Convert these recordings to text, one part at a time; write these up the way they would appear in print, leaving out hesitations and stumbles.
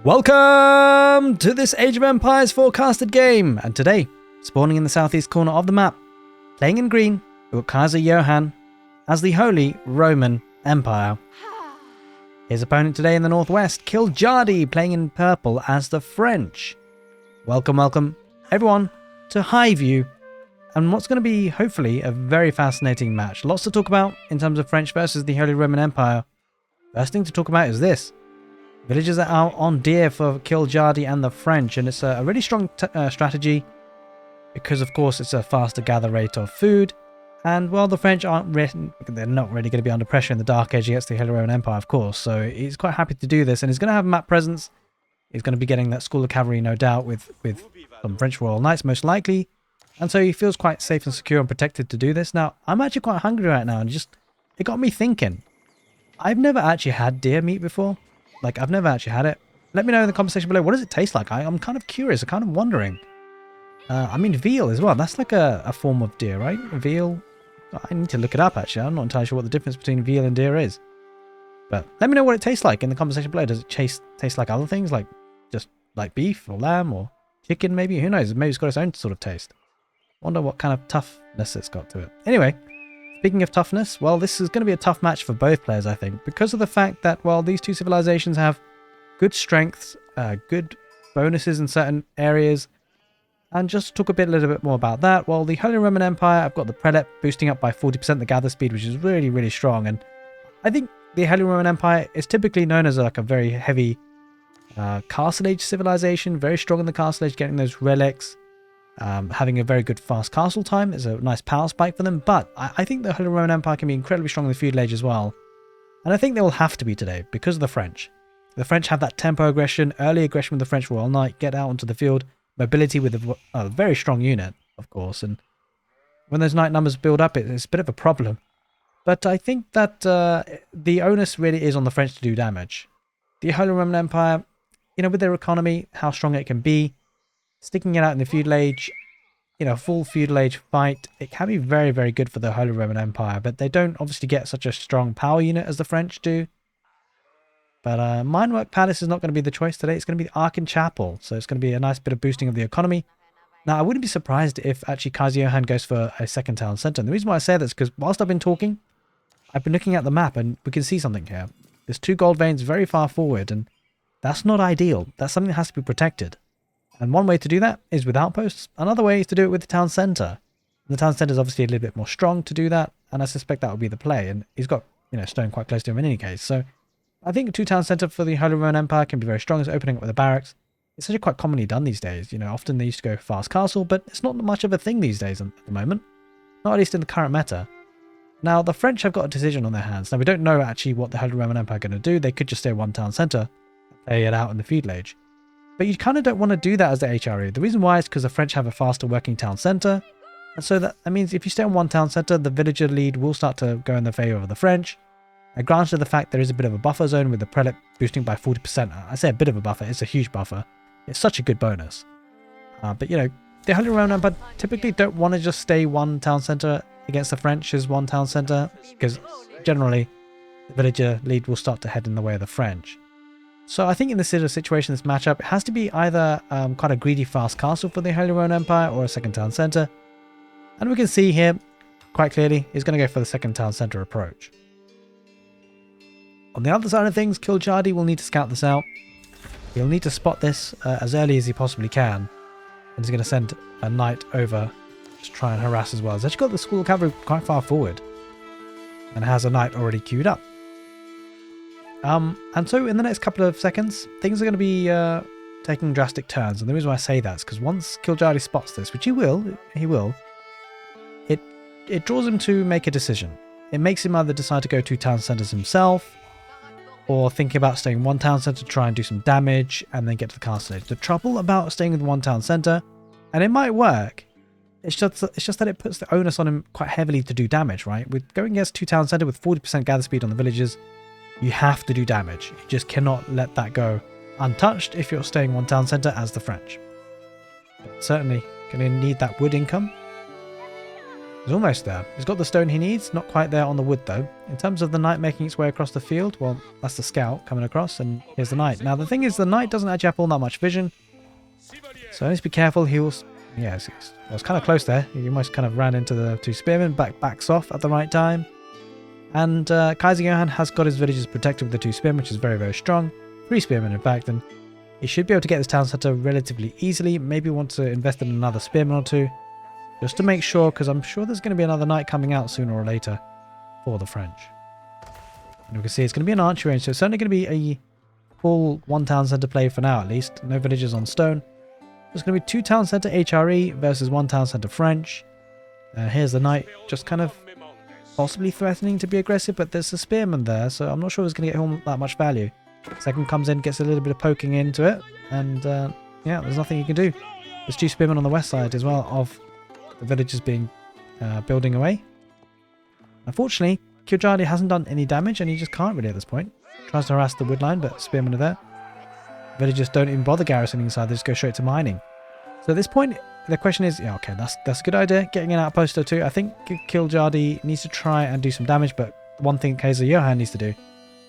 Welcome to this Age of Empires forecasted game, and today, spawning in the southeast corner of the map, playing in green, we've got Kaiser Johann as the Holy Roman Empire. His opponent today in the northwest, Kiljardi, playing in purple as the French. Welcome everyone to highview, and what's going to be hopefully a very fascinating match. Lots to talk about in terms of French versus the Holy Roman Empire. First thing to talk about is this. Villagers are out on deer for Kiljardi and the French, and it's a really strong strategy because, of course, it's a faster gather rate of food. And, well, the French they're not really going to be under pressure in the Dark Age against the Holy Roman Empire, of course. So he's quite happy to do this, and he's going to have map presence. He's going to be getting that School of Cavalry, no doubt, with some French Royal Knights, most likely. And so he feels quite safe and secure and protected to do this. Now, I'm actually quite hungry right now, and it got me thinking. I've never actually had deer meat before. Like, I've never actually had it. Let me know in the comment section below. What does it taste like? I'm kind of curious. I'm kind of wondering. I mean, veal as well. That's like a form of deer, right? Veal. I need to look it up, actually. I'm not entirely sure what the difference between veal and deer is. But let me know what it tastes like in the comment section below. Does it taste like other things? Like, just like beef or lamb or chicken, maybe? Who knows? Maybe it's got its own sort of taste. Wonder what kind of toughness it's got to it. Anyway. Speaking of toughness, well, this is going to be a tough match for both players, I think, because of the fact that, well, these two civilizations have good strengths, good bonuses in certain areas, and just to talk a little bit more about that, well, the Holy Roman Empire, I've got the prelate boosting up by 40% the gather speed, which is really, really strong, and I think the Holy Roman Empire is typically known as like a very heavy Castle Age civilization, very strong in the Castle Age, getting those relics. Having a very good fast castle time is a nice power spike for them, but I think the Holy Roman Empire can be incredibly strong in the Feudal Age as well, and I think they will have to be today because of the French. The French have that tempo aggression, early aggression with the French Royal Knight, get out onto the field, mobility with a very strong unit, of course, and when those knight numbers build up, it's a bit of a problem. But I think that the onus really is on the French to do damage. The Holy Roman Empire, you know, with their economy, how strong it can be, sticking it out in the Feudal Age, you know, full Feudal Age fight, it can be very, very good for the Holy Roman Empire, but they don't obviously get such a strong power unit as the French do. But Minework Palace is not going to be the choice today. It's going to be the Aachen Chapel, so it's going to be a nice bit of boosting of the economy. Now, I wouldn't be surprised if actually Kaiser Johann goes for a second town centre. And the reason why I say that is because whilst I've been talking, I've been looking at the map and we can see something here. There's two gold veins very far forward, and that's not ideal. That's something that has to be protected. And one way to do that is with outposts. Another way is to do it with the town centre. The town centre is obviously a little bit more strong to do that, and I suspect that will be the play. And he's got, you know, stone quite close to him in any case. So I think a two-town centre for the Holy Roman Empire can be very strong. It's opening up with a barracks. It's actually quite commonly done these days. You know, often they used to go fast castle, but it's not much of a thing these days at the moment. Not at least in the current meta. Now, the French have got a decision on their hands. Now, we don't know actually what the Holy Roman Empire are going to do. They could just stay one town centre and play it out in the Feudal Age. But you kind of don't want to do that as the HRE. The reason why is because the French have a faster working town centre. And so that means if you stay on one town centre, the villager lead will start to go in the favour of the French. And granted the fact there is a bit of a buffer zone with the prelate boosting by 40%. I say a bit of a buffer, it's a huge buffer. It's such a good bonus. But you know, the Holy Roman Empire typically don't want to just stay one town centre against the French as one town centre, because generally the villager lead will start to head in the way of the French. So I think in this sort of situation, this matchup, it has to be either quite a greedy fast castle for the Holy Roman Empire or a second town centre. And we can see here, quite clearly, he's going to go for the second town centre approach. On the other side of things, Kiljardi will need to scout this out. He'll need to spot this as early as he possibly can. And he's going to send a knight over to try and harass as well. He's actually got the School of Cavalry quite far forward and has a knight already queued up. And so in the next couple of seconds, things are going to be taking drastic turns. And the reason why I say that is because once Kiljardi spots this, which he will, it draws him to make a decision. It makes him either decide to go two town centres himself, or thinking about staying one town centre to try and do some damage and then get to the castle age. The trouble about staying with one town centre, and it might work, it's just that it puts the onus on him quite heavily to do damage, right? With going against two town centre with 40% gather speed on the villagers, you have to do damage. You just cannot let that go untouched if you're staying one town centre as the French. But certainly going to need that wood income. He's almost there. He's got the stone he needs. Not quite there on the wood, though. In terms of the knight making its way across the field, well, that's the scout coming across, and here's the knight. Now, the thing is, the knight doesn't actually have all that much vision, so let's be careful. He was... Yeah, it was kind of close there. He almost kind of ran into the two spearmen, backs off at the right time. And Kaiser Johann has got his villagers protected with the two spearmen, which is very, very strong. 3 spearmen, in fact, and he should be able to get this town centre relatively easily. Maybe want to invest in another spearman or two, just to make sure, because I'm sure there's going to be another knight coming out sooner or later for the French. And we can see it's going to be an archery range, so it's certainly going to be a full 1 town centre play for now, at least. No villagers on stone. There's going to be 2 town centre HRE versus 1 town centre French. Here's the knight, just kind of possibly threatening to be aggressive, but there's a spearman there, so I'm not sure it's going to get home that much value. Second comes in, gets a little bit of poking into it, and yeah, there's nothing you can do. There's 2 spearmen on the west side as well of the villagers being building away. Unfortunately, Kyojardi hasn't done any damage, and he just can't really at this point. Tries to harass the wood line, but spearmen are there. Villagers don't even bother garrisoning inside, they just go straight to mining. So at this point, the question is, yeah, okay, that's a good idea, getting an outpost or 2. I think Kyojardi needs to try and do some damage, but one thing Kaiser Johann needs to do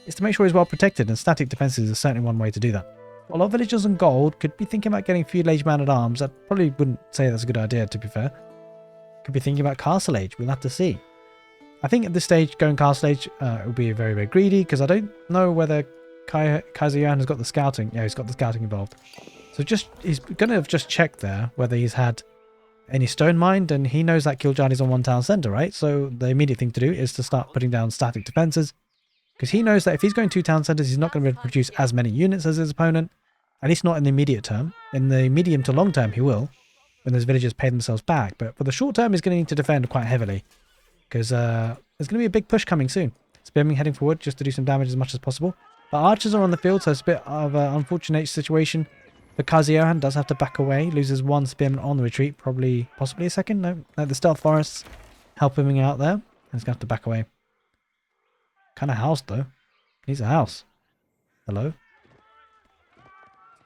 is to make sure he's well protected, and static defenses is certainly one way to do that. A lot of villagers on gold could be thinking about getting feudal age man-at-arms. I probably wouldn't say that's a good idea, to be fair. Could be thinking about castle age, we'll have to see. I think at this stage, going castle age it would be very, very greedy, because I don't know whether Kaiser Johann has got the scouting. Yeah, he's got the scouting involved. So he's going to have just checked there whether he's had any stone mined, and he knows that Kyojardi's on 1 town centre, right? So the immediate thing to do is to start putting down static defences, because he knows that if he's going 2 town centres, he's not going to be able to produce as many units as his opponent, at least not in the immediate term. In the medium to long term, he will, when those villagers pay themselves back. But for the short term, he's going to need to defend quite heavily, because there's going to be a big push coming soon. Spearmen heading forward just to do some damage as much as possible. But archers are on the field, so it's a bit of an unfortunate situation. But Kaiser Johann does have to back away, loses 1 spearman on the retreat, possibly a second. No, the stealth forests help him out there. And he's going to have to back away. Kind of house, though. Needs a house. Hello?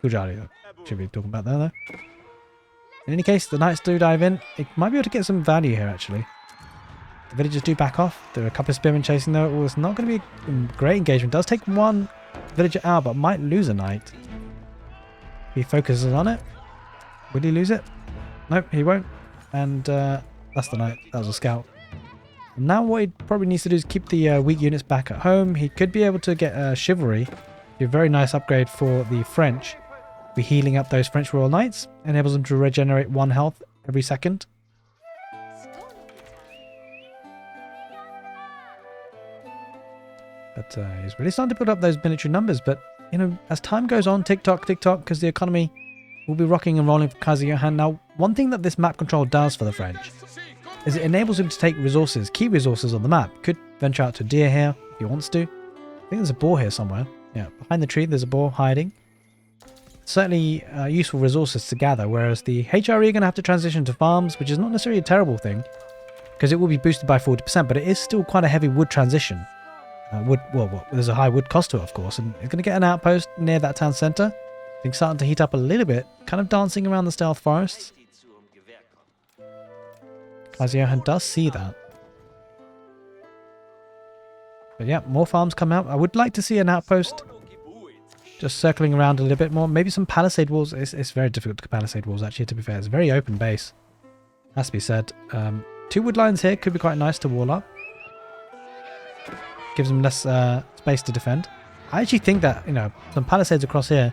Kyojardi, though. Should be talking about that, though. In any case, the knights do dive in. It might be able to get some value here, actually. The villagers do back off. There are a couple of spearmen chasing, though. Well, it's not going to be a great engagement. It does take 1 villager out, but might lose a knight. He focuses on it. Will he lose it? Nope, he won't. And that's the knight. That was a scout. And now what he probably needs to do is keep the weak units back at home. He could be able to get chivalry. Be a very nice upgrade for the French. Be healing up those French Royal Knights. Enables them to regenerate 1 health every second. But he's really starting to build up those military numbers. But, you know, as time goes on, tick-tock, because the economy will be rocking and rolling for Kaiser Johann. Now, one thing that this map control does for the French is it enables him to take resources, key resources on the map. Could venture out to a deer here if he wants to. I think there's a boar here somewhere. Yeah, behind the tree there's a boar hiding. Certainly useful resources to gather, whereas the HRE are going to have to transition to farms, which is not necessarily a terrible thing, because it will be boosted by 40%, but it is still quite a heavy wood transition. Well, there's a high wood cost to it, of course, and it's going to get an outpost near that town centre. Things starting to heat up a little bit, kind of dancing around the stealth forests. Kaiser Johann does see that. But yeah, more farms come out. I would like to see an outpost just circling around a little bit more. Maybe some palisade walls. It's very difficult to palisade walls, actually, to be fair. It's a very open base. Has to be said. 2 wood lines here could be quite nice to wall up. Gives them less space to defend. I actually think that, you know, some palisades across here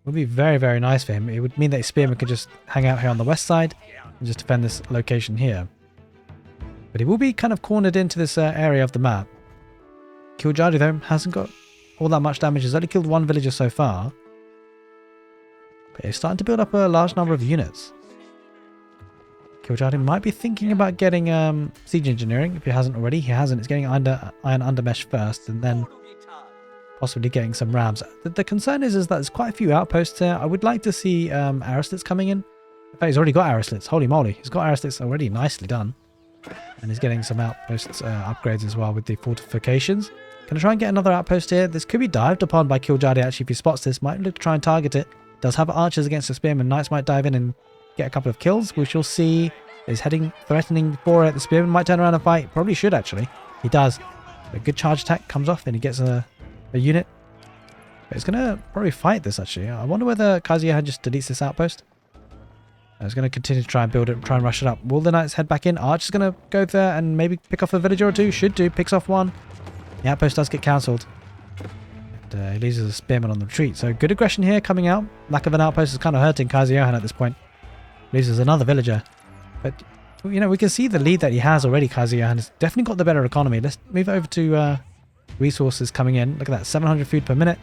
would be very, very nice for him. It would mean that his spearmen could just hang out here on the west side and just defend this location here. But he will be kind of cornered into this area of the map. Kyojardi, though, hasn't got all that much damage. He's only killed 1 villager so far. But he's starting to build up a large number of units. Kyojardi might be thinking about getting siege engineering, if he hasn't already. He hasn't. It's getting iron undermesh first, and then possibly getting some rams. The concern is that there's quite a few outposts here. I would like to see arrow-slits coming in. In fact, he's already got arrow-slits. Holy moly. He's got arrow-slits already nicely done. And he's getting some outposts upgrades as well with the fortifications. Gonna try and get another outpost here. This could be dived upon by Kyojardi, actually, if he spots this. Might look to try and target it. Does have archers against the spearmen. Knights might dive in and get a couple of kills. We shall see is heading, threatening for it. The spearman might turn around and fight. Probably should, actually. He does. A good charge attack comes off and he gets a unit. But he's going to probably fight this, actually. I wonder whether Kaiser Johan just deletes this outpost. He's going to continue to try and build it, try and rush it up. Will the knights head back in? Archer's going to go there and maybe pick off a villager or two. Should do. Picks off one. The outpost does get cancelled. And he loses a spearman on the retreat. So good aggression here coming out. Lack of an outpost is kind of hurting Kaiser Johan at this point. Loses another villager. But, you know, we can see the lead that he has already, Kaiser Johan. Has definitely got the better economy. Let's move over to resources coming in. Look at that. 700 food per minute.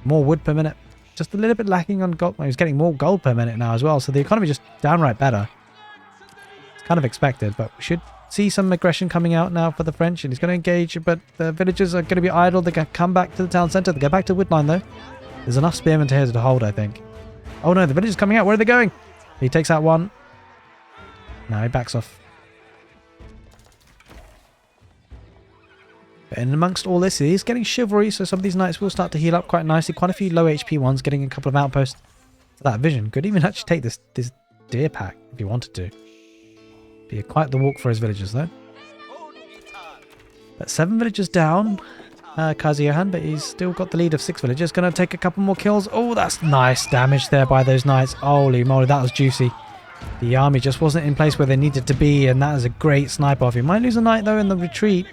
More wood per minute. Just a little bit lacking on gold. Well, he's getting more gold per minute now as well. So the economy just downright better. It's kind of expected, but we should see some aggression coming out now for the French. And he's going to engage, but the villagers are going to be idle. They're going to come back to the town centre. They go back to Woodline though. There's enough spearmen here to hold, I think. Oh no, the villagers coming out. Where are they going? He takes out one. Now he backs off. But in amongst all this, he is getting chivalry, so some of these knights will start to heal up quite nicely. Quite a few low HP ones, getting a couple of outposts for that vision. Could even actually take this deer pack if he wanted to. Be quite the walk for his villagers though. But 7 villagers down, Kaiser Johan, but he's still got the lead of 6 villagers. Going to take a couple more kills. Oh, that's nice damage there by those knights. Holy moly, that was juicy. The army just wasn't in place where they needed to be, and that is a great snipe off. He might lose a knight though in the retreat.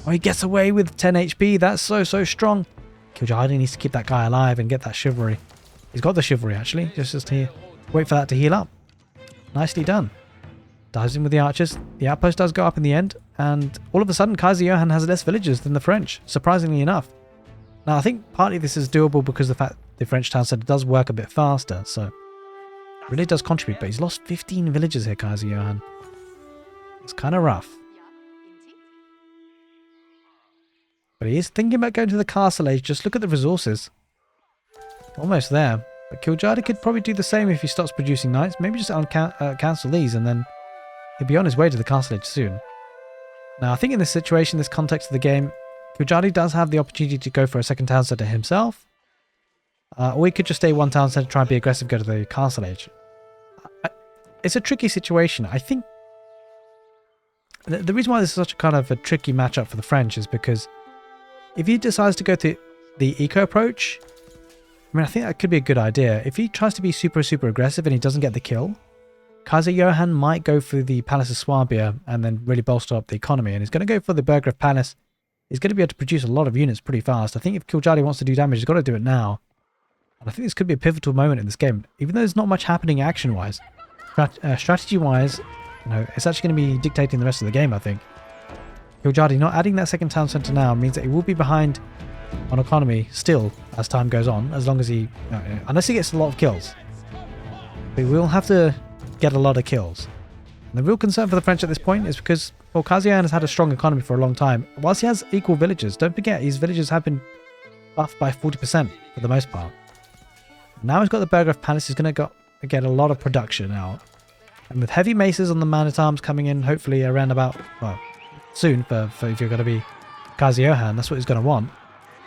Oh, he gets away with 10 HP. That's so strong. Kiljadi needs to keep that guy alive and get that chivalry. He's got the chivalry, actually. Just here. Wait for that to heal up. Nicely done. Dives in with the archers. The outpost does go up in the end. And all of a sudden, Kaiser Johan has less villagers than the French, surprisingly enough. Now, I think partly this is doable because of the fact the French town centre does work a bit faster. So, it really does contribute. But he's lost 15 villagers here, Kaiser Johan. It's kind of rough. But he is thinking about going to the castle age. Just look at the resources. Almost there. But Kiljadi could probably do the same if he stops producing knights. Maybe just cancel these and then he'll be on his way to the castle age soon. Now, I think in this situation, this context of the game, Kiljadi does have the opportunity to go for a second town centre himself. Or he could just stay one town centre, try and be aggressive, go to the castle age. It's a tricky situation. I think the reason why this is such a kind of a tricky matchup for the French is because if he decides to go to the eco approach, I mean, I think that could be a good idea. If he tries to be super aggressive and he doesn't get the kill, Kaiser Johan might go for the Palace of Swabia and then really bolster up the economy. And he's going to go for the Burggraf Palace. He's going to be able to produce a lot of units pretty fast. I think if Kiljadi wants to do damage, he's got to do it now. And I think this could be a pivotal moment in this game. Even though there's not much happening action-wise, strategy-wise, you know, it's actually going to be dictating the rest of the game, I think. Kiljadi not adding that second town centre now means that he will be behind on economy still as time goes on, as long as he, unless he gets a lot of kills. But we will have to get a lot of kills. And the real concern for the French at this point is because, well, Kaiser Johan has had a strong economy for a long time. Whilst he has equal villagers, don't forget his villagers have been buffed by 40% for the most part. Now he's got the Burggraf Palace, he's going to get a lot of production out. And with heavy maces on the man-at-arms coming in, hopefully around about, well, soon for if you're going to be Kaiser Johan, that's what he's going to want.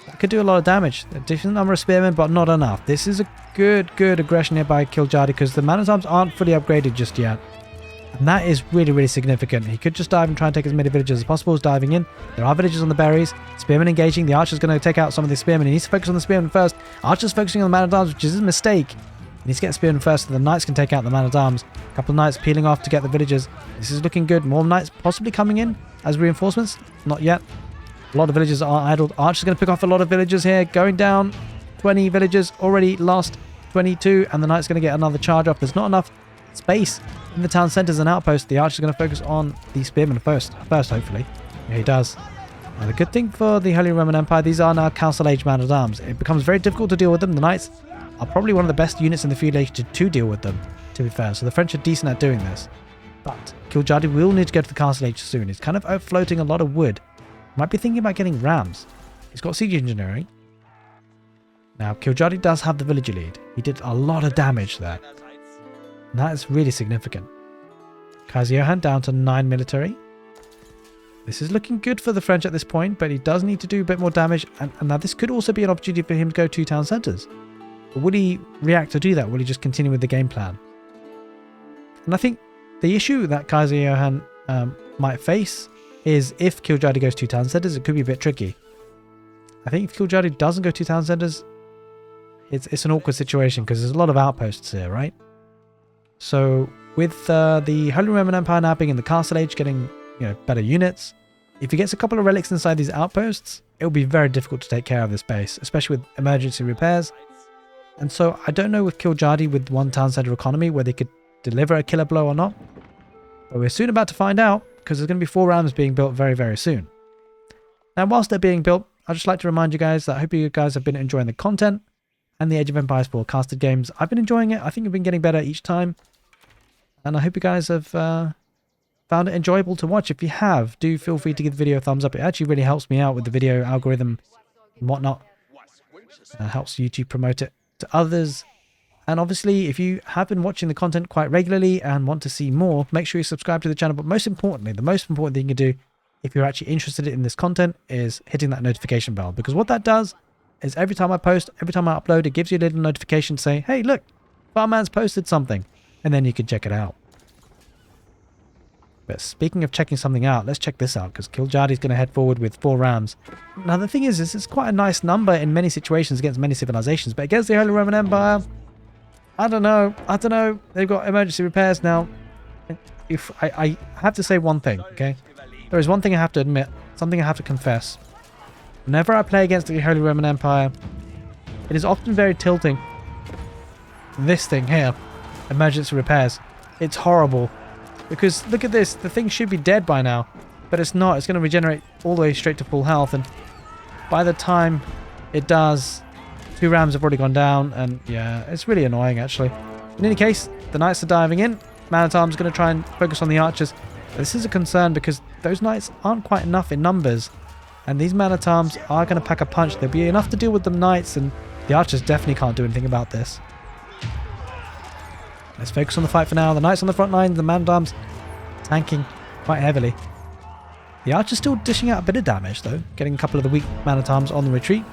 That could do a lot of damage. A decent number of spearmen, but not enough. This is a good aggression here by Kiljadi because the man-at-arms aren't fully upgraded just yet. And that is really significant. He could just dive and try and take as many villagers as possible as diving in. There are villagers on the berries. Spearmen engaging. The archer's going to take out some of the spearmen. He needs to focus on the spearmen first. Archer's focusing on the man-at-arms, which is a mistake. He needs to get spearmen first so the knights can take out the man-at-arms. A couple of knights peeling off to get the villagers. This is looking good. More knights possibly coming in as reinforcements. Not yet. A lot of villagers are idled. Archer's going to pick off a lot of villagers here. Going down. 20 villagers already lost. 22. And the knight's going to get another charge off. There's not enough space in the town centre as an outpost. The archer's going to focus on the spearmen first hopefully. Yeah, he does. Now, the good thing for the Holy Roman Empire, these are now Council Age man-at-arms. It becomes very difficult to deal with them. The knights are probably one of the best units in the Feudal Age to deal with them, to be fair. So the French are decent at doing this. But Kiljadi will need to go to the Castle Age soon. He's kind of outfloating a lot of wood. Might be thinking about getting rams. He's got siege engineering. Now, Kiljadi does have the villager lead. He did a lot of damage there. And that is really significant. Kaiser Johan down to 9 military. This is looking good for the French at this point, but he does need to do a bit more damage. And now this could also be an opportunity for him to go 2 town centres. But will he react to do that? Will he just continue with the game plan? And I think The issue that Kaiser Johann might face is if Kiljadi goes 2 town centers, it could be a bit tricky. I think if Kiljadi doesn't go 2 town centers, it's an awkward situation because there's a lot of outposts here, right? So with the Holy Roman Empire now being in the Castle Age, getting better units, if he gets a couple of relics inside these outposts, it will be very difficult to take care of this base, especially with emergency repairs. And so I don't know with Kiljadi with 1 town center economy whether they could deliver a killer blow or not. But we're soon about to find out because there's going to be 4 rams being built very, very soon. Now, whilst they're being built, I'd just like to remind you guys that I hope you guys have been enjoying the content and the Age of Empires forecasted games. I've been enjoying it. I think I've been getting better each time. And I hope you guys have found it enjoyable to watch. If you have, do feel free to give the video a thumbs up. It actually really helps me out with the video algorithm and whatnot. Helps YouTube promote it to others. And obviously, if you have been watching the content quite regularly and want to see more, make sure you subscribe to the channel. But most importantly, the most important thing you can do if you're actually interested in this content is hitting that notification bell. Because what that does is every time I post, every time I upload, it gives you a little notification to say, hey, look, Farman's posted something. And then you can check it out. But speaking of checking something out, let's check this out, because Kiljadi's going to head forward with 4 rams. Now, the thing is, it's quite a nice number in many situations against many civilizations, but against the Holy Roman Empire, I don't know. They've got emergency repairs now. If I have to say one thing, okay? There is one thing I have to admit, something I have to confess. Whenever I play against the Holy Roman Empire, it is often very tilting. This thing here, emergency repairs, it's horrible. Because look at this, the thing should be dead by now, but it's not. It's going to regenerate all the way straight to full health, and by the time it does, 2 rams have already gone down, and yeah, it's really annoying actually. In any case, the knights are diving in. Man-at-Arms going to try and focus on the archers. This is a concern because those knights aren't quite enough in numbers, and these man-at-arms are going to pack a punch. There'll be enough to deal with the knights, and the archers definitely can't do anything about this. Let's focus on the fight for now. The knights on the front line, the man-at-arms tanking quite heavily. The archer's still dishing out a bit of damage though, getting a couple of the weak man-at-arms on the retreat.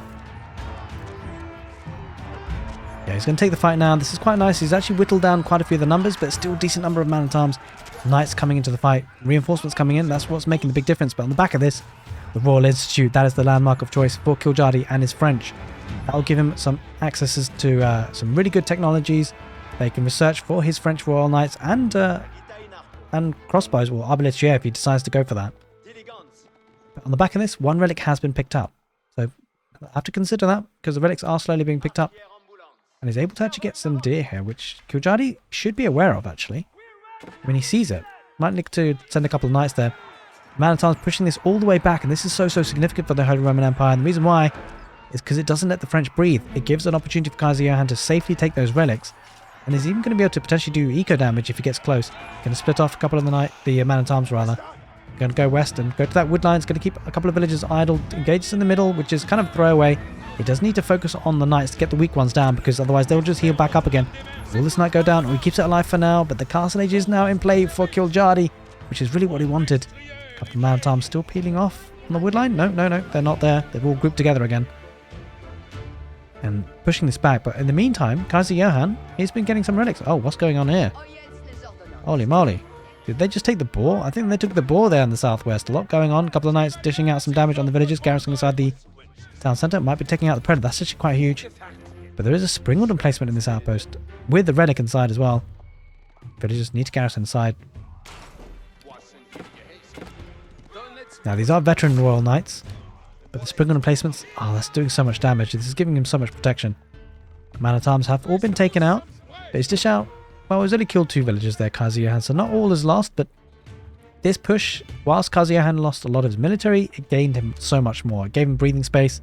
Yeah, he's going to take the fight now. This is quite nice. He's actually whittled down quite a few of the numbers, but still a decent number of man-at-arms. Knights coming into the fight, reinforcements coming in. That's what's making the big difference. But on the back of this, the Royal Institute, that is the landmark of choice for Kiljadi and his French. That will give him some accesses to some really good technologies. They can research for his French Royal Knights and crossbows, or arbaletier if he decides to go for that. But on the back of this, 1 relic has been picked up. So I have to consider that, because the relics are slowly being picked up. And he's able to actually get some deer here, which Kiljadi should be aware of actually. When he sees it, might need to send a couple of knights there. Man-at-Arms pushing this all the way back, and this is so significant for the Holy Roman Empire. And the reason why is because it doesn't let the French breathe. It gives an opportunity for Kaiser Johann to safely take those relics. And he's even going to be able to potentially do eco damage if he gets close. Going to split off a couple of the man-at-arms rather. Going to go west and go to that wood line. It's going to keep a couple of villages idle. Engages in the middle, which is kind of throwaway. He does need to focus on the knights to get the weak ones down, because otherwise they'll just heal back up again. Will this knight go down? Or he keeps it alive for now, but the castle age is now in play for Kiljadi, which is really what he wanted. A couple of man-at-arms still peeling off on the wood line. No, they're not there. They've all grouped together again. And pushing this back, but in the meantime, Kaiser Johann, he's been getting some relics. Oh, what's going on here? Holy moly. Did they just take the boar? I think they took the boar there in the southwest. A lot going on. A couple of knights dishing out some damage on the villagers, garrisoning inside the town centre. Might be taking out the predator. That's actually quite huge. But there is a springald emplacement in this outpost, with the relic inside as well. Villagers need to garrison inside. Now, these are veteran royal knights. But the springald emplacements, oh, that's doing so much damage. This is giving him so much protection. Man-at-arms have all been taken out. But he's dished out. Well, he's only killed 2 villagers there, Kaiser Johann. So not all is lost, but this push, whilst Kaiser Johann lost a lot of his military, it gained him so much more. It gave him breathing space.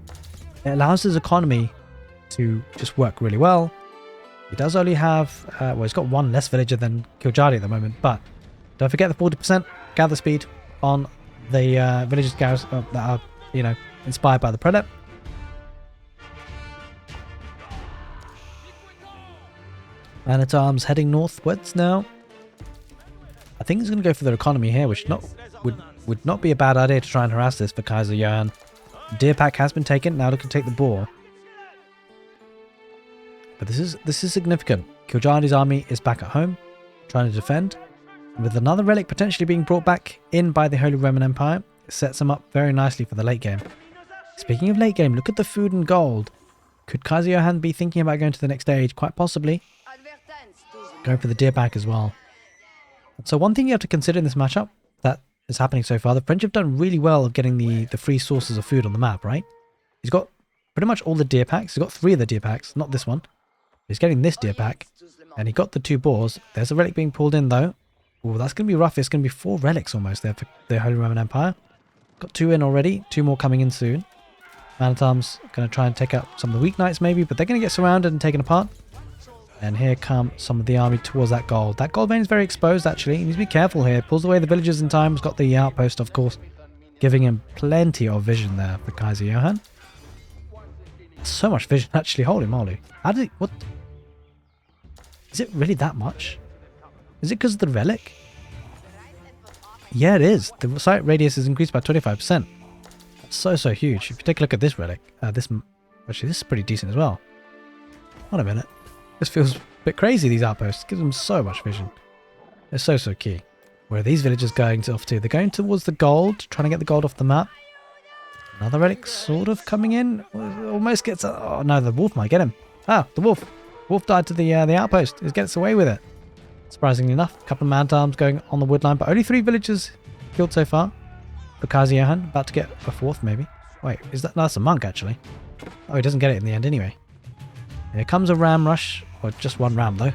It allows his economy to just work really well. He does only have, well, he's got 1 less villager than Kiljadi at the moment, but don't forget the 40% gather speed on the villagers that are, inspired by the prelate. Man-at-Arms heading northwards now. I think he's going to go for their economy here, which would not be a bad idea to try and harass this for Kaiser Johann. Deer pack has been taken. Now looking to take the boar. But this is significant. Kiljadi's army is back at home, trying to defend. With another relic potentially being brought back in by the Holy Roman Empire, it sets them up very nicely for the late game. Speaking of late game, look at the food and gold. Could Kaiser Johann be thinking about going to the next stage? Quite possibly. Going for the deer pack as well. So one thing you have to consider in this matchup that is happening so far, the French have done really well of getting the free sources of food on the map, right? He's got pretty much all the deer packs. He's got 3 of the deer packs, not this one. He's getting this deer pack, and he got the 2 boars. There's a relic being pulled in though. Oh, that's going to be rough. It's going to be 4 relics almost there for the Holy Roman Empire. Got 2 in already, 2 more coming in soon. Man-at-Arms going to try and take out some of the weak knights maybe, but they're going to get surrounded and taken apart. And here come some of the army towards that gold. That gold vein is very exposed actually. He needs to be careful here. Pulls away the villagers in time. He's got the outpost of course, giving him plenty of vision there for Kaiser Johann. So much vision actually, holy moly. How did he, what? Is it really that much? Is it because of the relic? Yeah, it is. The sight radius is increased by 25%. That's so huge. If you take a look at this relic, actually this is pretty decent as well. Hold a minute. This feels a bit crazy, these outposts. Gives them so much vision. They're so key. Where are these villagers going off to? They're going towards the gold, trying to get the gold off the map. Another relic sort of coming in. Almost gets... Oh no, the wolf might get him. Ah, the wolf. Wolf died to the outpost. He gets away with it. Surprisingly enough, a couple of man-at-arms going on the woodline, but only 3 villagers killed so far. For Kaiser Johann, about to get a 4th maybe. Wait, is that... No, that's a monk actually. Oh, he doesn't get it in the end anyway. Here comes a ram rush, or just 1 ram though.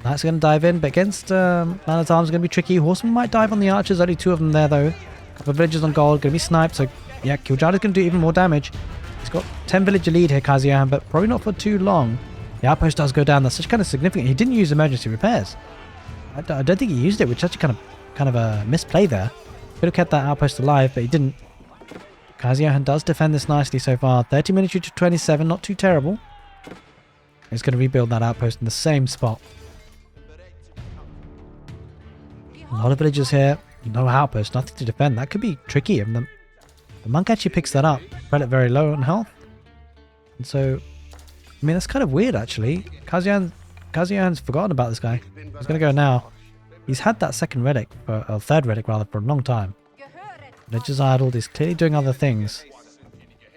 Knights are going to dive in, but against man-at-arms is going to be tricky. Horsemen might dive on the archers, only 2 of them there though. A couple of villagers on gold, going to be sniped, so yeah, Kiljada's going to do even more damage. He's got 10 villager lead here, Kaiser Johann, but probably not for too long. The outpost does go down. That's such kind of significant. He didn't use emergency repairs. I don't think he used it, which is actually kind of a misplay there. Could have kept that outpost alive, but he didn't. Kaiser Johann does defend this nicely so far. 30 military to 27, not too terrible. He's going to rebuild that outpost in the same spot. A lot of villagers here. No outpost, nothing to defend. That could be tricky. And the monk actually picks that up. Prelate very low on health. And so, I mean, that's kind of weird actually. Kaiser Johann's forgotten about this guy. He's going to go now. He's had that 2nd relic, or 3rd relic rather, for a long time. Villagers idled. He's clearly doing other things.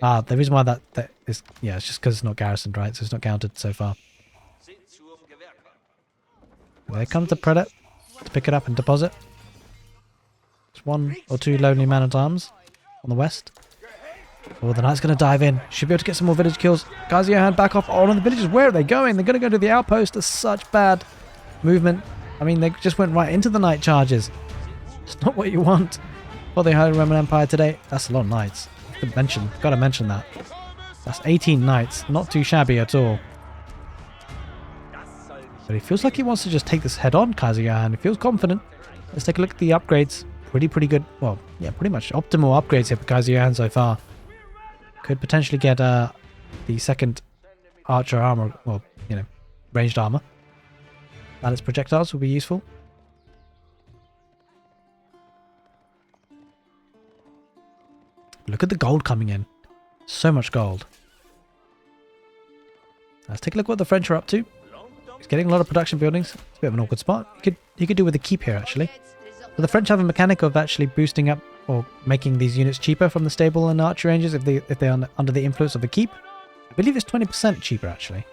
Ah, the reason why that is... Yeah, it's just because it's not garrisoned, right? So it's not counted so far. There comes the prelate to pick it up and deposit. There's 1 or 2 lonely man-at-arms on the west. Oh, the knight's going to dive in. Should be able to get some more village kills. Kaiser Johann back off. Oh, no, the villagers, where are they going? They're going to go to the outpost. That's such bad movement. I mean, they just went right into the knight charges. It's not what you want for the Holy Roman Empire today. That's a lot of knights. Gotta mention that. That's 18 knights. Not too shabby at all. But he feels like he wants to just take this head on, Kaiser Johann. He feels confident. Let's take a look at the upgrades. Pretty good. Well, yeah, pretty much optimal upgrades here for Kaiser Johann so far. Could potentially get the 2nd archer armor, well, you know, ranged armor. Balanced projectiles will be useful. Look at the gold coming in. So much gold. Let's take a look at what the French are up to. He's getting a lot of production buildings. It's a bit of an awkward spot. He could do with a keep here actually. But the French have a mechanic of actually boosting up or making these units cheaper from the stable and archer ranges if they are under the influence of the keep. I believe it's 20% cheaper actually.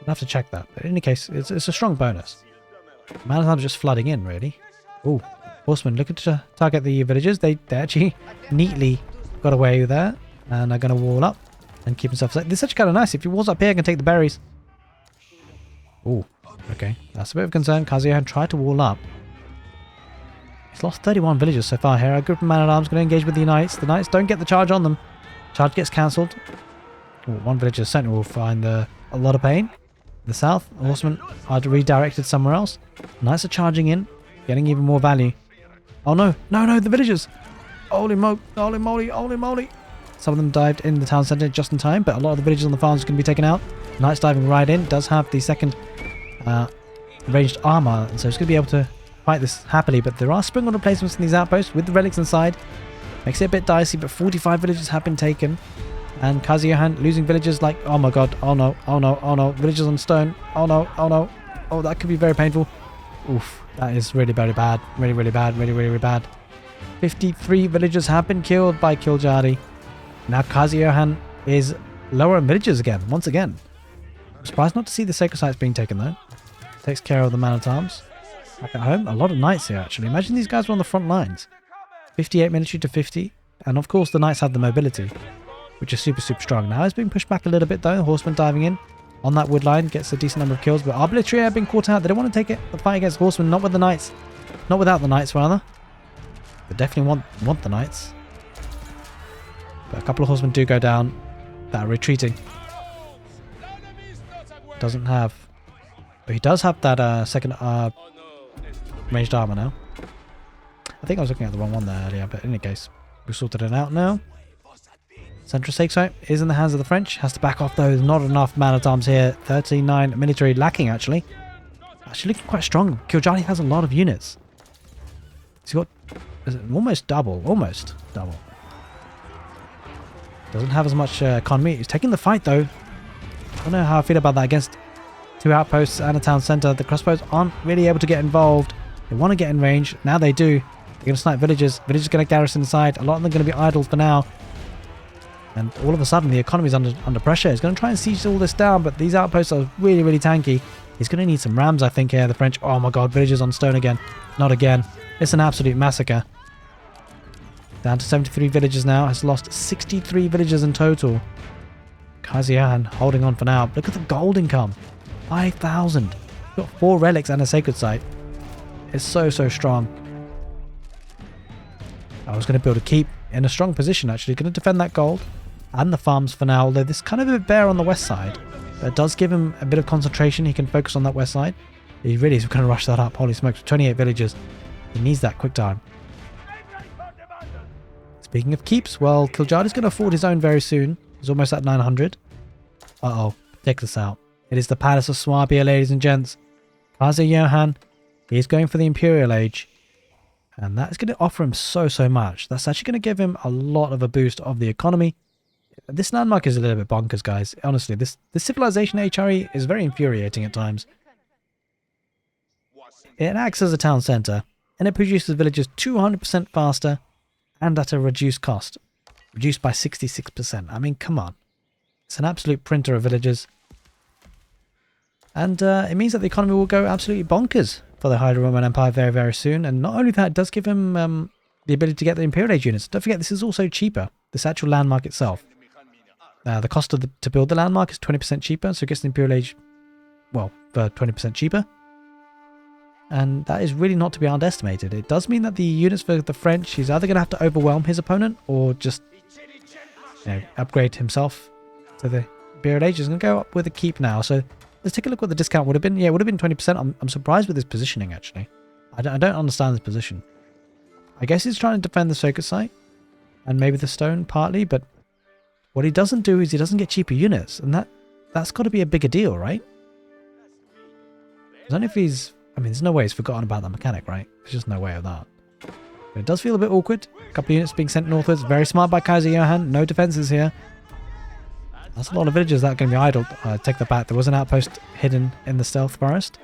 I'll have to check that. But in any case, it's a strong bonus. Man-at-arms just flooding in really. Ooh, horsemen looking to target the villagers. They actually neatly got away there and are going to wall up and keep himself safe. This is actually kind of nice. If he walls up here, I can take the berries. Ooh, okay. That's a bit of concern. Kaiser Johann tried to wall up. He's lost 31 villagers so far here. A group of man-at-arms going to engage with the knights. The knights don't get the charge on them. Charge gets cancelled. 1 villager certainly will find a lot of pain. In the south, the horsemen are redirected somewhere else. Knights are charging in, getting even more value. Oh no, no, the villagers! Holy moly. Some of them dived in the town centre just in time, but a lot of the villagers on the farms are going to be taken out. Knights diving right in, does have the 2nd ranged armour, and so it's going to be able to fight this happily, but there are spring on replacements in these outposts with the relics inside. Makes it a bit dicey, but 45 villagers have been taken. And Kaiser Johann losing villagers like, oh my god, oh no, villagers on stone, oh no, oh that could be very painful. Oof, that is really very bad. Really, really bad. Really, really, really bad. 53 villagers have been killed by Kiljari. Now Kaiser Johan is lower on villagers again, once again. I'm surprised not to see the sacred sites being taken though. Takes care of the man-at-arms. Back at home, a lot of knights here actually. Imagine these guys were on the front lines. 58 military to 50. And of course the knights have the mobility, which is super, super strong. Now it's being pushed back a little bit though. Horseman diving in on that wood line, gets a decent number of kills. But artillery are being caught out. They don't want to take it. The fight against horsemen, not with the knights. Not without the knights rather. They definitely want the knights. But a couple of horsemen do go down that are retreating. Doesn't have... But he does have that second ranged armor now. I think I was looking at the wrong one there earlier, but in any case, we've sorted it out now. Central Sake Site is in the hands of the French. Has to back off though. There's not enough man-at-arms here. 39 military lacking actually. Actually looking quite strong. Kiljari has a lot of units. He's got almost double. Almost double. Doesn't have as much economy. He's taking the fight though. I don't know how I feel about that against two outposts and a town centre. The crossbows aren't really able to get involved. They want to get in range. Now they do. They're going to snipe villagers. Villagers are going to garrison inside. A lot of them are going to be idle for now. And all of a sudden the economy's under pressure. He's going to try and siege all this down, but these outposts are really, really tanky. He's going to need some rams, I think, here. The French. Oh my god, villagers on stone again. Not again. It's an absolute massacre. Down to 73 villagers now. Has lost 63 villagers in total. Kaiser Johan holding on for now. Look at the gold income. 5,000. Got 4 relics and a sacred site. It's so, so strong. I was going to build a keep in a strong position actually. Going to defend that gold and the farms for now. Although this kind of a bit bare on the west side. But it does give him a bit of concentration. He can focus on that west side. He really is going to rush that up. Holy smokes. 28 villagers. He needs that quick time. Speaking of keeps, well, Kiljari's going to afford his own very soon. He's almost at 900. Uh-oh. Check this out. It is the Palace of Swabia, ladies and gents. Kaiser Johan, he is going for the Imperial Age. And that is going to offer him so, so much. That's actually going to give him a lot of a boost of the economy. This landmark is a little bit bonkers, guys. Honestly, this civilization HRE is very infuriating at times. It acts as a town centre, and it produces villages 200% faster and at a reduced cost. Reduced by 66%. I mean, come on. It's an absolute printer of villages. And it means that the economy will go absolutely bonkers for the Holy Roman Empire very, very soon. And not only that, it does give him the ability to get the Imperial Age units. Don't forget, this is also cheaper. This actual landmark itself. The cost of to build the landmark is 20% cheaper. So it gets the Imperial Age, well, for 20% cheaper. And that is really not to be underestimated. It does mean that the units for the French, he's either going to have to overwhelm his opponent or just upgrade himself to the Imperial Age. He's going to go up with a keep now. So let's take a look what the discount would have been. Yeah, it would have been 20%. I'm surprised with his positioning, actually. I don't understand this position. I guess he's trying to defend the sacred site and maybe the stone partly, but what he doesn't do is he doesn't get cheaper units, and that's got to be a bigger deal, right? I don't know if he's... I mean, there's no way he's forgotten about that mechanic, right? There's just no way of that. But it does feel a bit awkward. A couple of units being sent northwards. Very smart by Kaiser Johan. No defenses here. That's a lot of villagers that are going to be idle. Take that back. There was an outpost hidden in the stealth forest.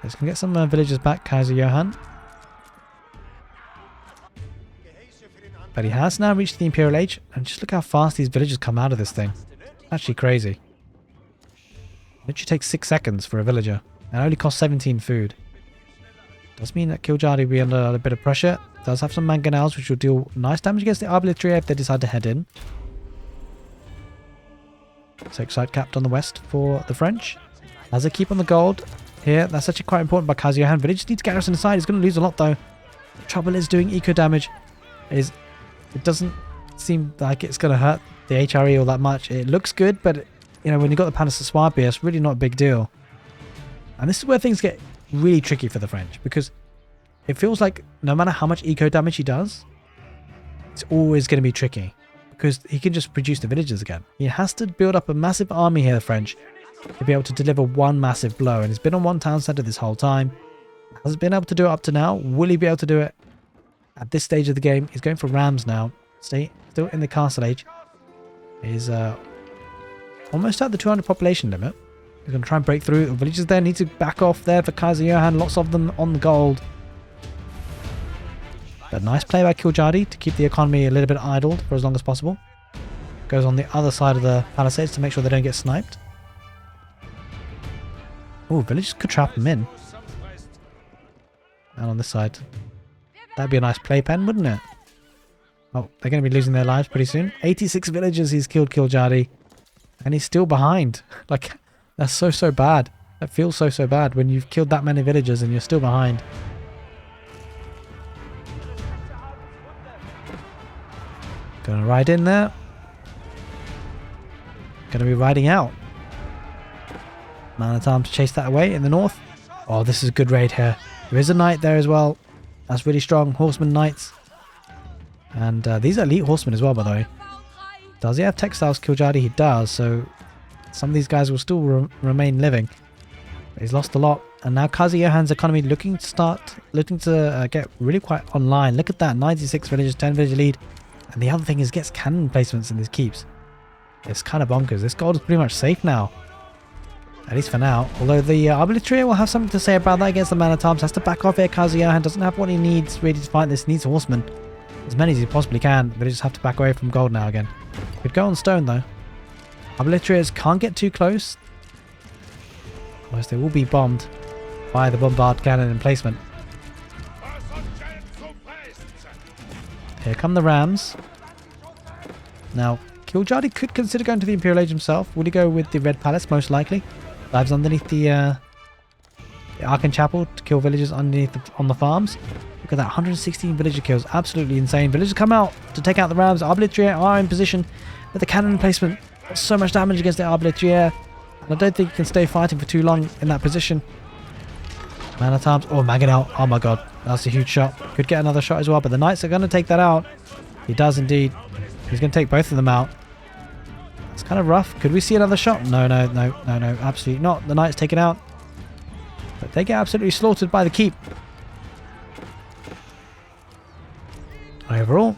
Let's get some villagers back, Kaiser Johan. But he has now reached the Imperial Age. And just look how fast these villagers come out of this thing. Actually crazy. It literally takes 6 seconds for a villager. And only costs 17 food. Does mean that Kiljari will be under a bit of pressure. Does have some mangonels which will deal nice damage against the artillery if they decide to head in. Sacred site capped on the west for the French. Has a keep on the gold here. That's actually quite important by Kaiser Johan. But he just needs garrison inside. He's going to lose a lot though. The trouble is doing eco damage. It doesn't seem like it's going to hurt the HRE all that much. It looks good, but you know, when you got the Palace of Swabia, it's really not a big deal. And this is where things get really tricky for the French, because it feels like no matter how much eco damage he does, it's always going to be tricky, because he can just produce the villagers again. He has to build up a massive army here, the French, to be able to deliver one massive blow. And he's been on one town centre this whole time. Hasn't been able to do it up to now. Will he be able to do it at this stage of the game? He's going for rams now. Still in the castle age. He's almost at the 200 population limit. They're going to try and break through. The villagers there need to back off there for Kaiser Johann. Lots of them on the gold. But nice play by Kiljadi to keep the economy a little bit idled for as long as possible. Goes on the other side of the palisades to make sure they don't get sniped. Oh, villagers could trap them in. And on this side. That'd be a nice playpen, wouldn't it? Oh, they're going to be losing their lives pretty soon. 86 villagers he's killed Kiljadi. And he's still behind. Like, that's so bad. That feels so bad when you've killed that many villagers and you're still behind. Gonna ride in there. Gonna be riding out. Man-at-arms chase that away in the north. Oh, this is a good raid here. There is a knight there as well. That's really strong. Horsemen, knights. And these are elite horsemen as well, by the way. Does he have textiles, Kiljadi? He does, so some of these guys will still remain living. But he's lost a lot. And now Kaiser Johann's economy looking to get really quite online. Look at that. 96 villagers, 10 villager lead. And the other thing is gets cannon placements in these keeps. It's kind of bonkers. This gold is pretty much safe now. At least for now. Although the Arbitrator will have something to say about that against the Man-at-Arms. Has to back off here. Kaiser Johann doesn't have what he needs really to fight this. He needs horsemen. As many as he possibly can. But he just have to back away from gold now again. Could go on stone though. Arbitrators can't get too close. Otherwise they will be bombed by the bombard cannon emplacement. Here come the rams. Now, Kiljadi could consider going to the Imperial Age himself. Would he go with the Red Palace? Most likely. Dives underneath the Archon Chapel to kill villagers underneath on the farms. Look at that, 116 villager kills. Absolutely insane. Villagers come out to take out the rams. Arbitrator are in position with the cannon emplacement. So much damage against the Arbitrator. And I don't think he can stay fighting for too long in that position. Man-at-arms. Oh, Magadal. Oh my god. That's a huge shot. Could get another shot as well, but the knights are going to take that out. He does indeed. He's going to take both of them out. It's kind of rough. Could we see another shot? No. Absolutely not. The knights taken out. But they get absolutely slaughtered by the keep. Overall,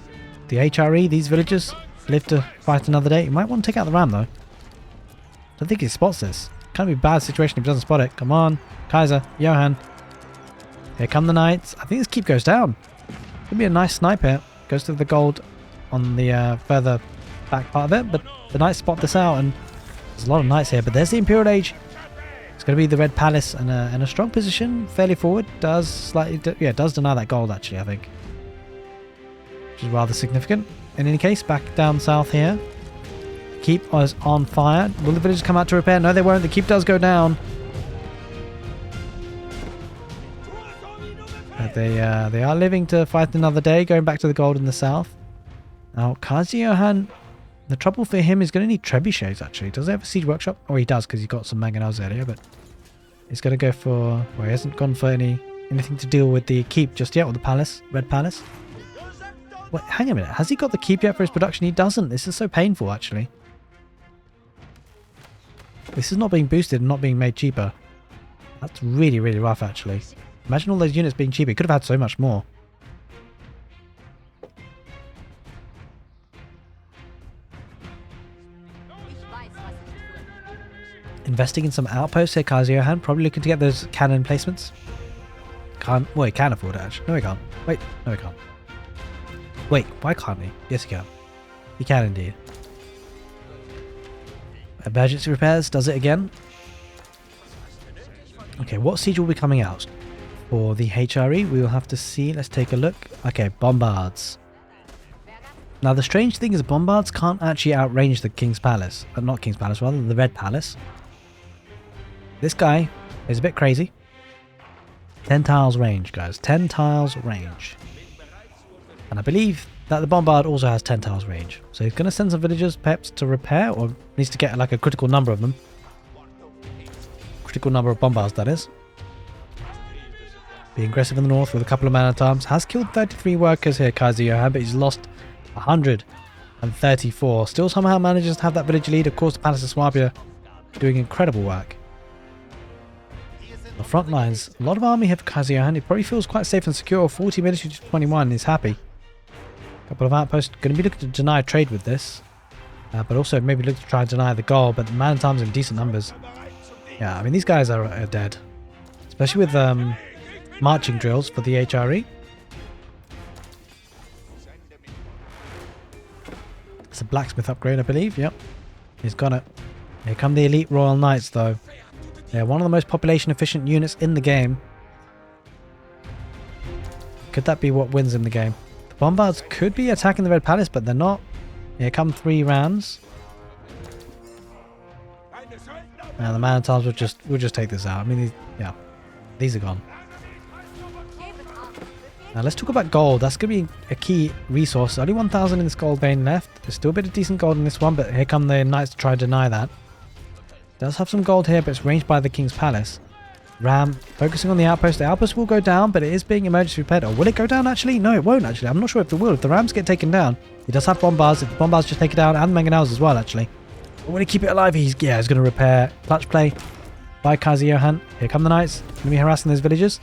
the HRE, these villagers, live to fight another day. You might want to take out the ram though. I don't think he spots this. Kind of be a bad situation if he doesn't spot it. Come on, Kaiser, Johann. Here come the knights. I think this keep goes down. Could be a nice snipe here. Goes to the gold on the further back part of it, but the knights spot this out, and there's a lot of knights here. But there's the Imperial Age. It's going to be the Red Palace and a strong position, fairly forward. Does slightly, does deny that gold actually, I think, which is rather significant. In any case, back down south here. Keep is on fire. Will the villagers come out to repair? No, they won't. The keep does go down. But they are living to fight another day, going back to the gold in the south. Now, Kaiser Johann, the trouble for him is going to need trebuchets, actually. Does he have a siege workshop? Oh, he does, because he got some mangonels earlier, but he's going to go for... Well, he hasn't gone for anything to deal with the keep just yet, or the palace, Red Palace. Wait, hang a minute. Has he got the keep yet for his production? He doesn't. This is so painful, actually. This is not being boosted and not being made cheaper. That's really, really rough, actually. Imagine all those units being cheaper. He could have had so much more. Investing in some outposts here, Kaiser Johann. Probably looking to get those cannon placements. Well, he can afford it, actually. No, he can't. Wait. No, he can't. Wait, why can't he? Yes, he can. He can indeed. Emergency repairs does it again. Okay, what siege will be coming out? For the HRE, we will have to see. Let's take a look. Okay, Bombards. Now, the strange thing is Bombards can't actually outrange the King's Palace. Not King's Palace, rather, the Red Palace. This guy is a bit crazy. 10 tiles range, guys. 10 tiles range. And I believe that the Bombard also has 10 tiles range. So he's going to send some villagers, perhaps, to repair, or needs to get like a critical number of them. Critical number of Bombards, that is. Being aggressive in the north with a couple of man-at-arms. Has killed 33 workers here, Kaiser Johann, but he's lost 134. Still somehow manages to have that village lead. Of course, the Palace of Swabia doing incredible work. The front lines, a lot of army here for Kaiser Johann. He probably feels quite safe and secure. 40 military to 21, he's happy. Couple of outposts. Going to be looking to deny trade with this. But also maybe look to try and deny the goal. But the man-at-arms in decent numbers. Yeah, I mean, these guys are dead. Especially with marching drills for the HRE. It's a blacksmith upgrade, I believe. Yep. He's got it. Here come the elite Royal Knights, though. They're one of the most population-efficient units in the game. Could that be what wins in the game? The Bombards could be attacking the Red Palace, but they're not. Here come 3 rams. Now the man-at-arms will just take this out. I mean, these are gone. Now let's talk about gold. That's going to be a key resource. Only 1,000 in this gold vein left. There's still a bit of decent gold in this one, but here come the knights to try to deny that. Does have some gold here, but it's ranged by the King's Palace. Ram focusing on the outpost. The outpost will go down, but it is being emergency repaired. Or will it go down actually? No, it won't actually. I'm not sure if it will. If the Rams get taken down, he does have Bombards. If the Bombards just take it down, and Mangonels as well actually. But will he keep it alive? He's going to repair. Clutch play by Kaiser Johann. Here come the knights. Going to be harassing those villagers.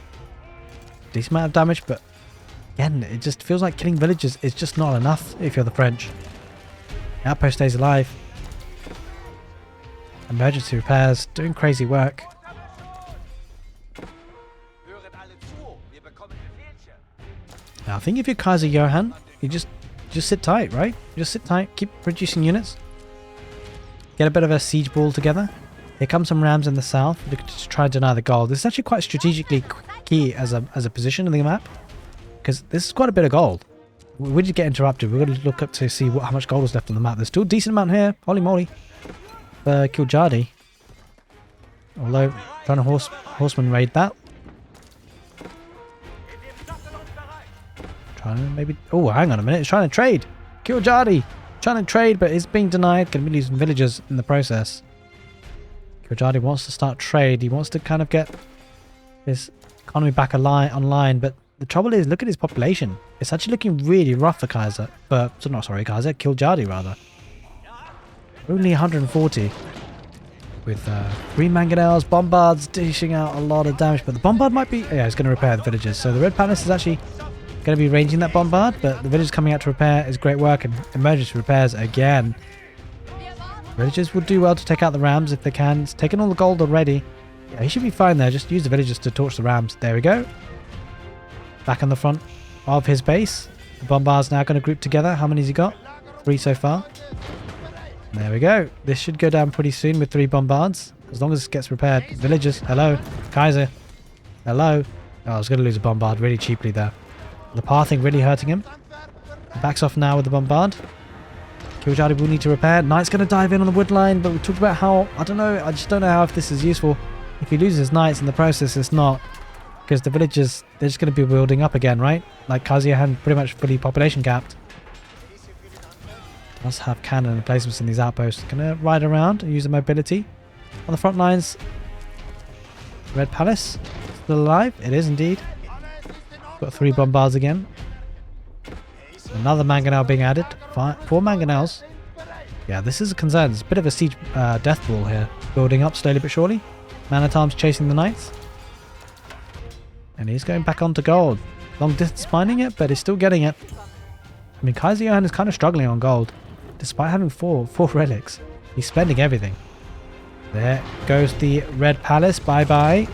Decent amount of damage, but again, it just feels like killing villagers is just not enough if you're the French. The outpost stays alive. Emergency repairs, doing crazy work. Now, I think if you're Kaiser Johann, you just sit tight, right? Just sit tight, keep producing units. Get a bit of a siege ball together. Here come some rams in the south. We could just try and deny the gold. This is actually quite strategically key as a position in the map, because this is quite a bit of gold. We did get interrupted. We're going to look up to see how much gold was left on the map. There's still a decent amount here. Holy moly. Kiljadi. Although trying to horseman raid that. Trying to maybe... Oh, hang on a minute. It's trying to trade. Kiljadi. Trying to trade, but it's being denied. Going to be losing villagers in the process. Kiljadi wants to start trade. He wants to kind of get his economy back online. But the trouble is, look at his population. It's actually looking really rough for Kaiser. Kaiser. Kiljadi, rather. Only 140. With 3 mangonels, Bombards dishing out a lot of damage. But the Bombard might be... Yeah, it's going to repair the villages. So the Red Palace is actually going to be ranging that Bombard. But the villagers coming out to repair is great work. And emergency repairs again. Villagers would do well to take out the rams if they can. It's taken all the gold already. Yeah, he should be fine there. Just use the villagers to torch the rams. There we go. Back on the front of his base. The Bombard's now going to group together. How many has he got? 3 so far. There we go. This should go down pretty soon with 3 Bombards. As long as it gets repaired. Villagers, hello. Kaiser, hello. Oh, I was going to lose a Bombard really cheaply there. The pathing really hurting him. Backs off now with the Bombard. Kiljadi will need to repair. Knight's going to dive in on the wood line, but we talked about how... I don't know. I just don't know how if this is useful. If he loses Knights in the process, it's not. Because the villagers, they're just going to be building up again, right? Like Kaiser Johann pretty much fully population capped. Does have cannon emplacements in these outposts. Gonna ride around and use the mobility. On the front lines, Red Palace still alive. It is indeed. Got 3 Bombards again. Another mangonel being added. 4 mangonels. Yeah, this is a concern. It's a bit of a siege death ball here. Building up slowly but surely. Man-at-arms chasing the knights. And he's going back onto gold. Long distance mining it, but he's still getting it. I mean, Kaiser Johann is kind of struggling on gold. Despite having four relics. He's spending everything. There goes the Red Palace. Bye-bye.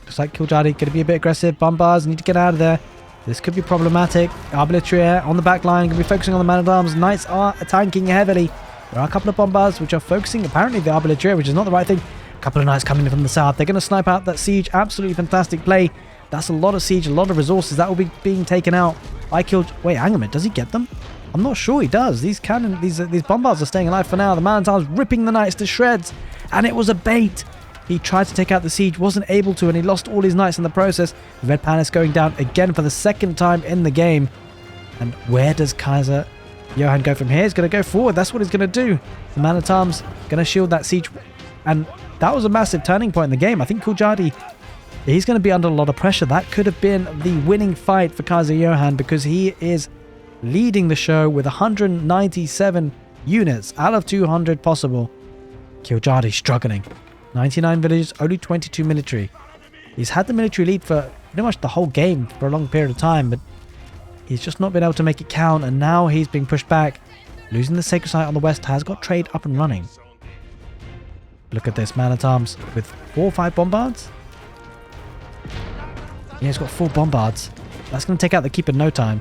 Looks like Kiljadi going to be a bit aggressive. Bombards need to get out of there. This could be problematic. Arbaletier on the back line. Going to be focusing on the man-at-arms. Knights are tanking heavily. There are a couple of Bombards which are focusing apparently the Arbaletier, which is not the right thing. A couple of Knights coming in from the south. They're going to snipe out that siege. Absolutely fantastic play. That's a lot of siege, a lot of resources. That will be being taken out. Wait, hang on a minute. Does he get them? I'm not sure he does. These Bombards are staying alive for now. The man-at-arms ripping the Knights to shreds. And it was a bait. He tried to take out the siege, wasn't able to, and he lost all his Knights in the process. The Red Palace going down again for the 2nd time in the game. And where does Kaiser Johann go from here? He's going to go forward. That's what he's going to do. The man-at-arms going to shield that siege. And that was a massive turning point in the game. I think Kiljadi... He's going to be under a lot of pressure. That could have been the winning fight for Kaiser Johann because he is leading the show with 197 units out of 200 possible. Kiljadi struggling. 99 villages, only 22 military. He's had the military lead for pretty much the whole game for a long period of time, but he's just not been able to make it count, and now he's being pushed back. Losing the sacred site on the west has got trade up and running. Look at this, man-at-arms with 4 or 5 bombards. Yeah, he's got 4 bombards. That's going to take out the keep in no time.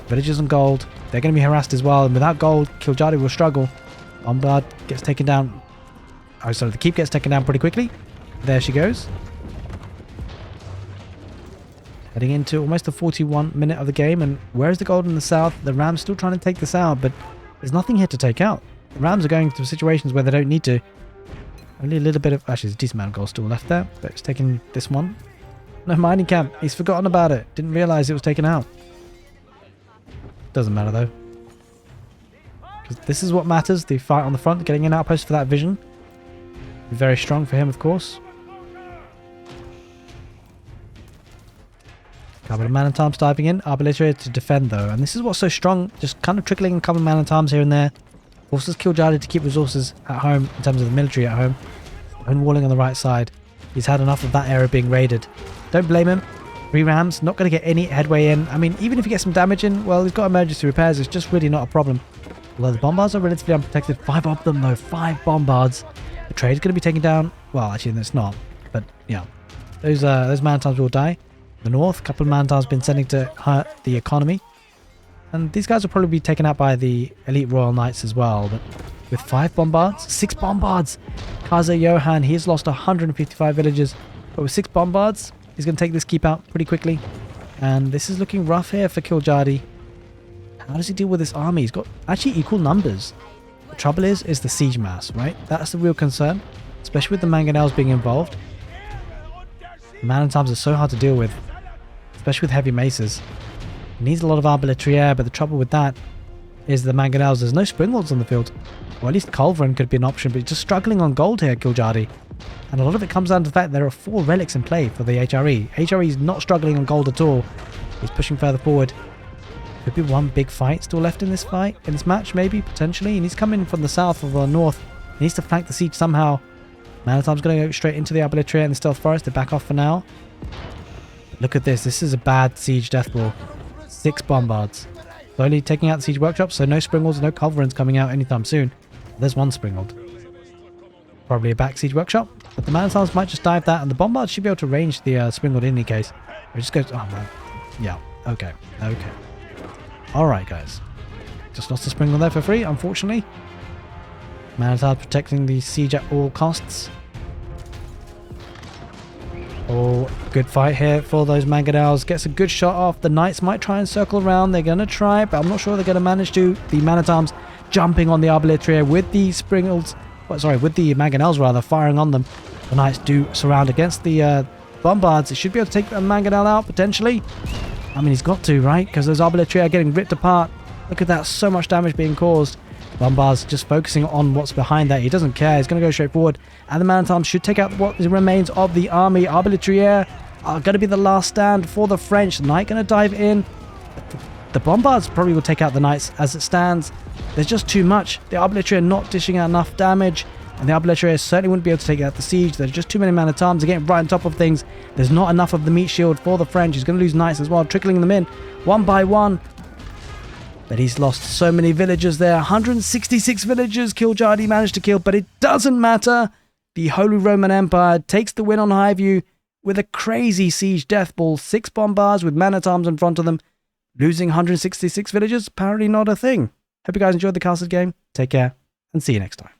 Villagers on gold. They're going to be harassed as well. And without gold, Kiljadi will struggle. Bombard gets taken down. Oh, sorry, the keep gets taken down pretty quickly. There she goes. Heading into almost the 41 minute of the game. And where's the gold in the south? The Rams still trying to take this out, but there's nothing here to take out. The Rams are going through situations where they don't need to. Only a little bit of... Actually, there's a decent amount of gold still left there, but it's taking this one. No mining camp. He's forgotten about it. Didn't realize it was taken out. Doesn't matter, though. Because this is what matters. The fight on the front, getting an outpost for that vision. Very strong for him, of course. Couple of man-at-arms diving in. Arbaletier to defend, though. And this is what's so strong. Just kind of trickling a couple of man-at-arms here and there. Forces Kiljadi to keep resources at home in terms of the military at home. And walling on the right side. He's had enough of that area being raided. Don't blame him. 3 Rams, not going to get any headway in. I mean, even if he gets some damage in, well, he's got emergency repairs. It's just really not a problem. Although the Bombards are relatively unprotected. 5 of them, though. 5 Bombards. The trade's going to be taken down. Well, actually, it's not. But, yeah. Those man-at-arms will die. The north, a couple of man-at-arms been sending to hurt the economy. And these guys will probably be taken out by the elite Royal Knights as well. But with 5 Bombards, 6 Bombards. Kaiser Johann, he has lost 155 villages. But with 6 Bombards, he's going to take this keep out pretty quickly. And this is looking rough here for Kiljadi. How does he deal with this army? He's got actually equal numbers. The trouble is the siege mass, right? That's the real concern. Especially with the mangonels being involved. Man-at-arms are so hard to deal with. Especially with heavy maces. He needs a lot of arbaletier, but the trouble with that is the mangonels. There's no springalds on the field. Or at least Culverin could be an option, but he's just struggling on gold here, Kiljadi. And a lot of it comes down to the fact there are 4 relics in play for the HRE. HRE is not struggling on gold at all. He's pushing further forward. Could be one big fight still left in this fight, in this match, maybe, potentially. And he's coming from the south or the north. He needs to flank the siege somehow. Man-at-arms going to go straight into the arbaletier and the stealth forest. They back off for now. Look at this. This is a bad siege death ball. 6 Bombards. Slowly taking out the siege workshop, so no springalds, no culverins coming out anytime soon. There's 1 springald. Probably a back siege workshop, but the man-at-arms might just dive that, and the Bombards should be able to range the springald in any case. It just goes... Oh, man. Yeah. Okay. Okay. Alright, guys. Just lost the springald there for free, unfortunately. Man-at-arms protecting the siege at all costs. Oh, good fight here for those mangonels. Gets a good shot off. The knights might try and circle around. They're going to try, but I'm not sure they're going to manage to. The man-at-arms jumping on the arbaletier with the springalds. Well, sorry, with the mangonels rather, firing on them. The knights do surround against the Bombards. It should be able to take a mangonel out, potentially. I mean, he's got to, right? Because those arbaletier are getting ripped apart. Look at that, so much damage being caused. Bombards just focusing on what's behind that. He doesn't care. He's going to go straight forward. And the man-at-arms should take out what remains of the army. Arbaletier are going to be the last stand for the French. Knight going to dive in. The Bombards probably will take out the Knights as it stands. There's just too much. The Arbaletier not dishing out enough damage. And the Arbaletier certainly wouldn't be able to take out the siege. There's just too many man-at-arms. They're getting right on top of things. There's not enough of the meat shield for the French. He's going to lose Knights as well, trickling them in one by one. But he's lost so many villagers there. 166 villagers Kiljadi managed to kill, but it doesn't matter. The Holy Roman Empire takes the win on Highview with a crazy siege death ball. 6 Bombards with man-at-arms in front of them. Losing 166 villagers, apparently not a thing. Hope you guys enjoyed the casted game. Take care, and see you next time.